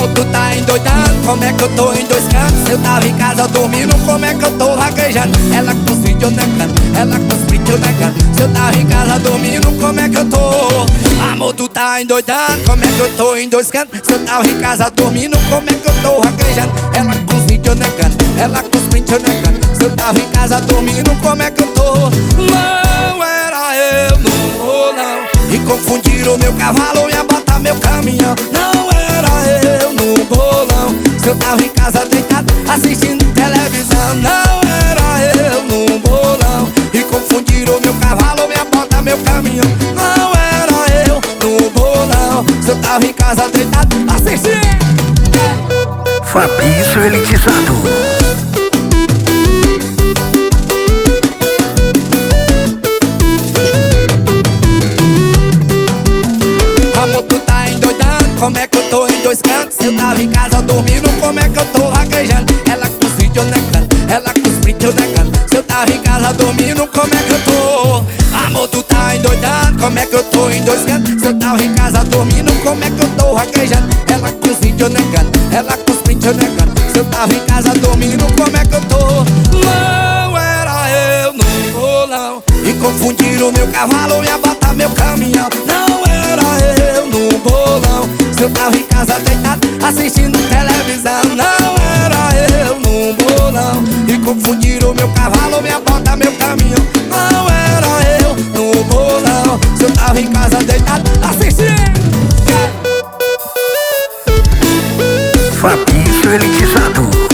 Amor, tu tá endoidando, como é que eu tô em dois cantos? Eu tava em casa dormindo, como é que eu tô vaquejando? Ela com os vídeos negando, ela com os vídeos negando. Se eu tava em casa dormindo, como é que eu tô? Amor, tu tá endoidando, como é que eu tô em dois cantos? Se eu tava em casa dormindo, como é que eu tô vaquejando? Ela com os vídeos negando, ela com os vídeos negando. Se eu tava em casa dormindo, como é que eu tô? Não era eu, não vou não. E confundiram o meu cavalo e a bota meu caminhão. Não era eu no bolão. Se eu tava em casa deitado assistindo televisão. Não era eu no bolão. E confundiram o meu cavalo, minha bota, meu caminhão. Não era eu no bolão. Se eu tava em casa deitado assistindo. Fabrício Elitizado. Como é que eu tô em dois cantos? Eu tava em casa dormindo, como é que eu tô vaquejando? Ela com os vídeos negando, ela com os vídeos negando. Se eu tava em casa dormindo, como é que eu tô? Amor, tu tá endoidando, como é que eu tô em dois cantos? Se eu tava em casa dormindo, como é que eu tô vaquejando? Ela com os vídeos negando, ela com os vídeos negando. Se eu tava em casa dormindo, como é que eu tô? Não era eu no bolão. E confundiram o meu cavalo e a bota meu caminhão. Não era eu no bolão. Se eu tava em casa deitado assistindo televisão. Não era eu no bolão. E confundiram meu cavalo, minha bota, meu caminhão. Não era eu no bolão. Se eu tava em casa deitado assistindo. Fabrício Elitizado.